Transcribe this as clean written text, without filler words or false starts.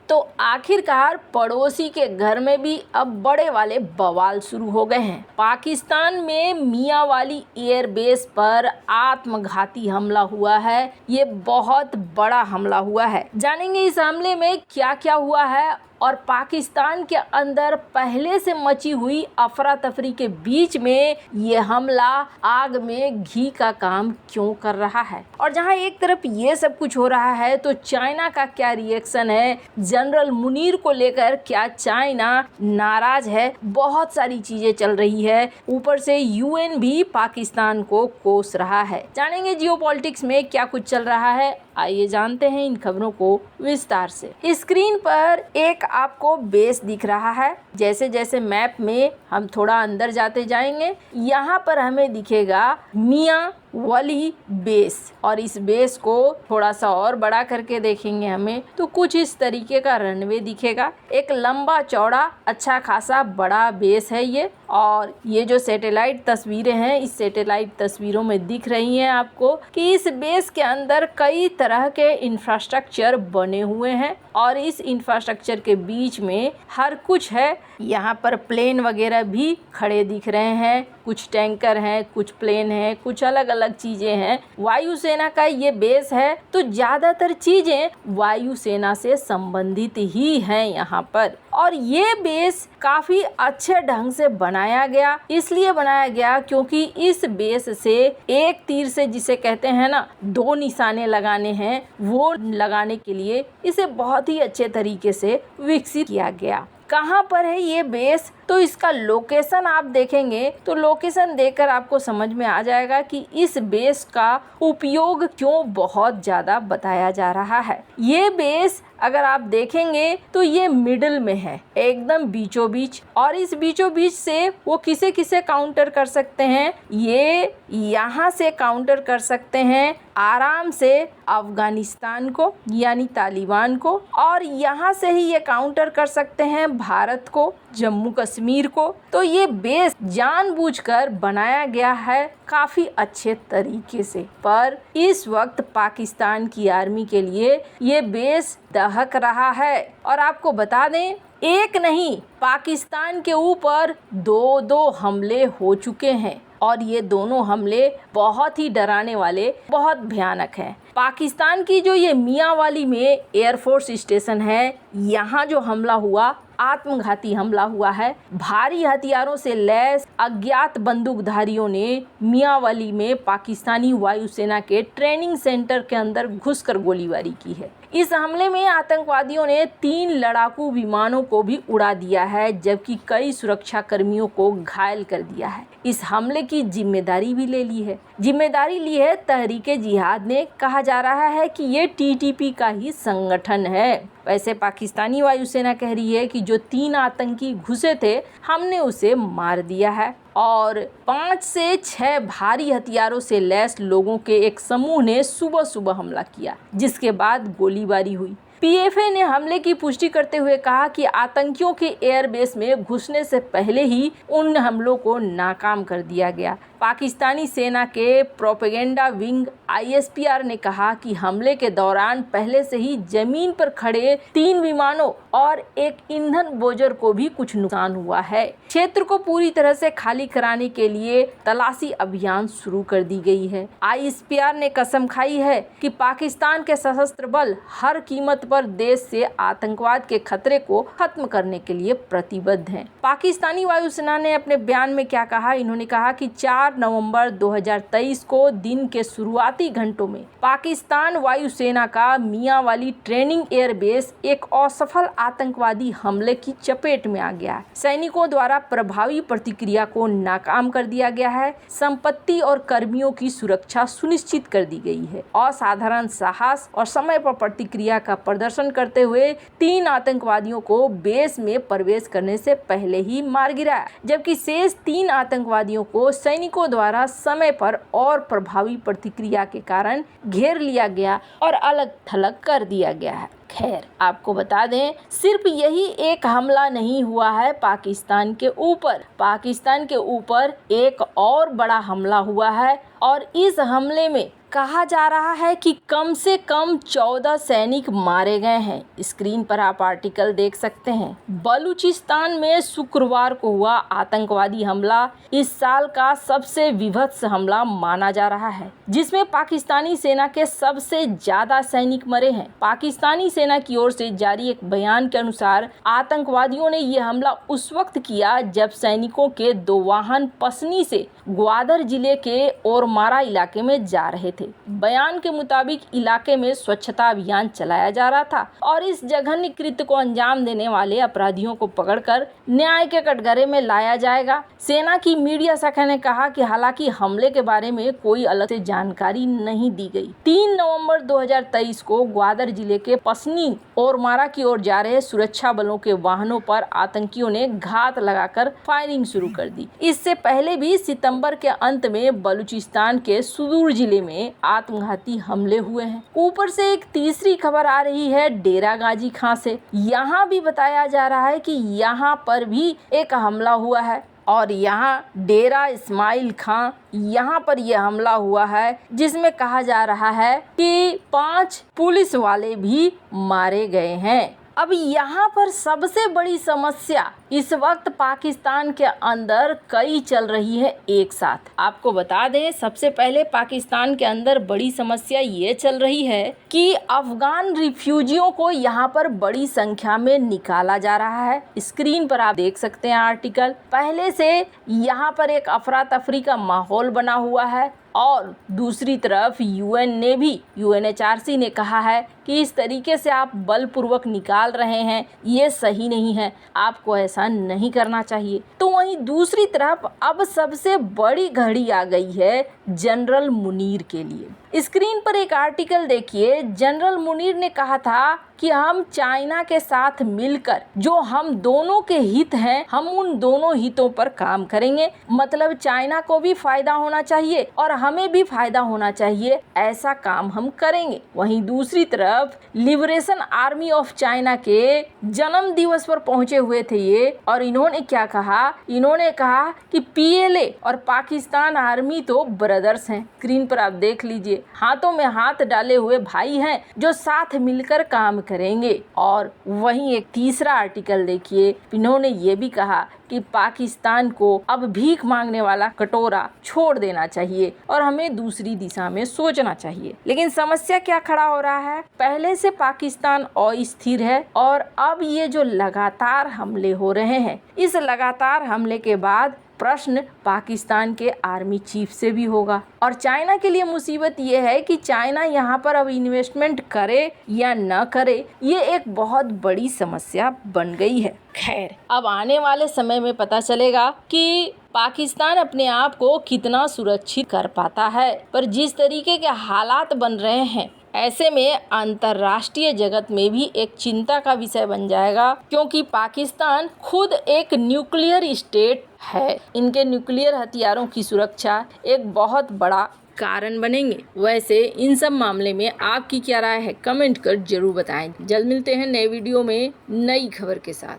तो आखिरकार पड़ोसी के घर में भी अब बड़े वाले बवाल शुरू हो गए हैं। पाकिस्तान में मियांवाली एयरबेस पर आत्मघाती हमला हुआ है। ये बहुत बड़ा हमला हुआ है। जानेंगे इस हमले में क्या क्या हुआ है और पाकिस्तान के अंदर पहले से मची हुई अफरा तफरी के बीच में ये हमला आग में घी का काम क्यों कर रहा है। और जहां एक तरफ ये सब कुछ हो रहा है तो चाइना का क्या रिएक्शन है, जनरल मुनीर को लेकर क्या चाइना नाराज है, बहुत सारी चीजें चल रही है। ऊपर से यूएन भी पाकिस्तान को कोस रहा है। जानेंगे जियोपॉलिटिक्स में क्या कुछ चल रहा है, आइए जानते हैं इन खबरों को विस्तार से। स्क्रीन पर एक आपको बेस दिख रहा है। जैसे जैसे मैप में हम थोड़ा अंदर जाते जाएंगे, यहाँ पर हमें दिखेगा मियांवाली बेस, और इस बेस को थोड़ा सा और बड़ा करके देखेंगे हमें तो कुछ इस तरीके का रनवे दिखेगा। एक लंबा चौड़ा अच्छा खासा बड़ा बेस है ये। और ये जो सैटेलाइट तस्वीरें हैं, इस सैटेलाइट तस्वीरों में दिख रही हैं आपको कि इस बेस के अंदर कई तरह के इंफ्रास्ट्रक्चर बने हुए हैं और इस इंफ्रास्ट्रक्चर के बीच में हर कुछ है। यहाँ पर प्लेन वगैरह भी खड़े दिख रहे हैं, कुछ टैंकर हैं, कुछ प्लेन हैं, कुछ अलग अलग चीजें हैं। वायुसेना का ये बेस है तो ज्यादातर चीजें वायुसेना से संबंधित ही हैं यहाँ पर। और ये बेस काफी अच्छे ढंग से बनाया गया, इसलिए बनाया गया क्योंकि इस बेस से एक तीर से, जिसे कहते हैं ना, दो निशाने लगाने हैं, वो लगाने के लिए इसे बहुत ही अच्छे तरीके से विकसित किया गया। कहाँ पर है ये बेस, तो इसका लोकेशन आप देखेंगे तो लोकेशन देखकर आपको समझ में आ जाएगा कि इस बेस का उपयोग क्यों बहुत ज़्यादा बताया जा रहा है। ये बेस अगर आप देखेंगे तो ये मिडिल में है, एकदम बीचों बीच, और इस बीचों बीच से वो किसे किसे काउंटर कर सकते हैं, ये यहाँ से काउंटर कर सकते हैं आराम से अफगानिस्तान को यानी तालिबान को, और यहाँ से ही ये काउंटर कर सकते हैं भारत को, जम्मू कश्मीर को। तो ये बेस जानबूझकर बनाया गया है काफी अच्छे तरीके से, पर इस वक्त पाकिस्तान की आर्मी के लिए ये बेस दहक रहा है। और आपको बता दें, एक नहीं, पाकिस्तान के ऊपर दो हमले हो चुके हैं और ये दोनों हमले बहुत ही डराने वाले, बहुत भयानक हैं। पाकिस्तान की जो ये मियांवाली में एयरफोर्स स्टेशन है, यहाँ जो हमला हुआ, आत्मघाती हमला हुआ है। भारी हथियारों से लैस अज्ञात बंदूकधारियों ने मियांवाली में पाकिस्तानी वायुसेना के ट्रेनिंग सेंटर के अंदर घुसकर गोलीबारी की है। इस हमले में आतंकवादियों ने 3 लड़ाकू विमानों को भी उड़ा दिया है, जबकि कई सुरक्षा कर्मियों को घायल कर दिया है। इस हमले की जिम्मेदारी भी ली है तहरीके जिहाद ने। कहा जा रहा है कि ये टीटीपी का ही संगठन है। वैसे पाकिस्तानी वायुसेना कह रही है कि जो 3 आतंकी घुसे थे, हमने उसे मार दिया है। और 5 से 6 भारी हथियारों से लैस लोगों के एक समूह ने सुबह सुबह हमला किया, जिसके बाद गोलीबारी हुई। पीएफए ने हमले की पुष्टि करते हुए कहा कि आतंकियों के एयरबेस में घुसने से पहले ही उन हमलों को नाकाम कर दिया गया। पाकिस्तानी सेना के प्रोपेगेंडा विंग आईएसपीआर ने कहा कि हमले के दौरान पहले से ही जमीन पर खड़े 3 विमानों और एक ईंधन बोझर को भी कुछ नुकसान हुआ है। क्षेत्र को पूरी तरह से खाली कराने के लिए तलाशी अभियान शुरू कर दी गई है। आईएसपीआर ने कसम खाई है कि पाकिस्तान के सशस्त्र बल हर कीमत पर देश से आतंकवाद के खतरे को खत्म करने के लिए प्रतिबद्ध हैं। पाकिस्तानी वायुसेना ने अपने बयान में क्या कहा, इन्होंने कहा कि 4 नवंबर 2023 को दिन के शुरुआती घंटों में पाकिस्तान वायुसेना का मियांवाली ट्रेनिंग एयरबेस एक असफल आतंकवादी हमले की चपेट में आ गया। सैनिकों द्वारा प्रभावी प्रतिक्रिया को नाकाम कर दिया गया है। संपत्ति और कर्मियों की सुरक्षा सुनिश्चित कर दी गई है। असाधारण साहस और समय पर प्रतिक्रिया का प्रदर्शन करते हुए 3 आतंकवादियों को बेस में प्रवेश करने से पहले ही मार गिराया, जबकि शेष 3 आतंकवादियों को सैनिकों द्वारा समय पर और प्रभावी प्रतिक्रिया के कारण घेर लिया गया और अलग थलग कर दिया गया है। खैर, आपको बता दें, सिर्फ यही एक हमला नहीं हुआ है पाकिस्तान के ऊपर एक और बड़ा हमला हुआ है और इस हमले में कहा जा रहा है कि कम से कम 14 सैनिक मारे गए हैं। स्क्रीन पर आप आर्टिकल देख सकते हैं। बलूचिस्तान में शुक्रवार को हुआ आतंकवादी हमला इस साल का सबसे विभत्स हमला माना जा रहा है, जिसमें पाकिस्तानी सेना के सबसे ज्यादा सैनिक मरे हैं। पाकिस्तानी सेना की ओर से जारी एक बयान के अनुसार आतंकवादियों ने यह हमला उस वक्त किया जब सैनिकों के 2 वाहन पसनी से ग्वादर जिले के ओरमारा इलाके में जा रहे थे। बयान के मुताबिक इलाके में स्वच्छता अभियान चलाया जा रहा था और इस जघन्य कृत्य को अंजाम देने वाले अपराधियों को पकड़कर न्याय के कटघरे में लाया जाएगा। सेना की मीडिया शाखा ने कहा कि हालांकि हमले के बारे में कोई अलग से जानकारी नहीं दी गई। 3 नवंबर 2023 को ग्वादर जिले के पसनी ओरमारा की ओर जा रहे सुरक्षा बलों के वाहनों पर आतंकियों ने घात लगाकर फायरिंग शुरू कर दी। इससे पहले भी सितंबर के अंत में बलूचिस्तान के सुदूर जिले में आत्मघाती हमले हुए हैं। ऊपर से एक तीसरी खबर आ रही है डेरा गाजी खां से। यहाँ भी बताया जा रहा है कि यहाँ पर भी एक हमला हुआ है और यहाँ डेरा इस्माइल खां यहाँ पर यह हमला हुआ है, जिसमें कहा जा रहा है कि 5 पुलिस वाले भी मारे गए हैं। अब यहाँ पर सबसे बड़ी समस्या इस वक्त पाकिस्तान के अंदर कई चल रही है एक साथ। आपको बता दें, सबसे पहले पाकिस्तान के अंदर बड़ी समस्या ये चल रही है कि अफगान रिफ्यूजियों को यहाँ पर बड़ी संख्या में निकाला जा रहा है। स्क्रीन पर आप देख सकते हैं आर्टिकल। पहले से यहाँ पर एक अफरा तफरी का माहौल बना हुआ है और दूसरी तरफ UNHRC ने कहा है कि इस तरीके से आप बलपूर्वक निकाल रहे हैं, ये सही नहीं है, आपको ऐसा नहीं करना चाहिए। तो वहीं दूसरी तरफ अब सबसे बड़ी घड़ी आ गई है जनरल मुनीर के लिए। स्क्रीन पर एक आर्टिकल देखिए। जनरल मुनीर ने कहा था कि हम चाइना के साथ मिलकर जो हम दोनों के हित हैं, हम उन दोनों हितों पर काम करेंगे। मतलब चाइना को भी फायदा होना चाहिए और हमें भी फायदा होना चाहिए, ऐसा काम हम करेंगे। वहीं दूसरी तरफ लिबरेशन आर्मी ऑफ चाइना के जन्म दिवस पर पहुंचे हुए थे ये, और इन्होंने क्या कहा? इन्होंने कहा कि PLA और पाकिस्तान आर्मी तो ब्रदर्स हैं। स्क्रीन पर आप देख लीजिए, हाथों में हाथ डाले हुए भाई हैं जो साथ मिलकर काम करेंगे। और वहीं एक तीसरा आर्टिकल देखिए, इन्होंने ये भी कहा कि पाकिस्तान को अब भीख मांगने वाला कटोरा छोड़ देना चाहिए और हमें दूसरी दिशा में सोचना चाहिए। लेकिन समस्या क्या खड़ा हो रहा है? पहले से पाकिस्तान अस्थिर है और अब ये जो लगातार हमले हो रहे हैं, इस लगातार हमले के बाद प्रश्न पाकिस्तान के आर्मी चीफ से भी होगा। और चाइना के लिए मुसीबत ये है कि चाइना यहाँ पर अब इन्वेस्टमेंट करे या न करे, ये एक बहुत बड़ी समस्या बन गई है। खैर, अब आने वाले समय में पता चलेगा कि पाकिस्तान अपने आप को कितना सुरक्षित कर पाता है। पर जिस तरीके के हालात बन रहे हैं, ऐसे में अंतर्राष्ट्रीय जगत में भी एक चिंता का विषय बन जाएगा, क्योंकि पाकिस्तान खुद एक न्यूक्लियर स्टेट है। इनके न्यूक्लियर हथियारों की सुरक्षा एक बहुत बड़ा कारण बनेंगे। वैसे इन सब मामले में आपकी क्या राय है? कमेंट कर जरूर बताएं। जल्द मिलते हैं नए वीडियो में नई खबर के साथ।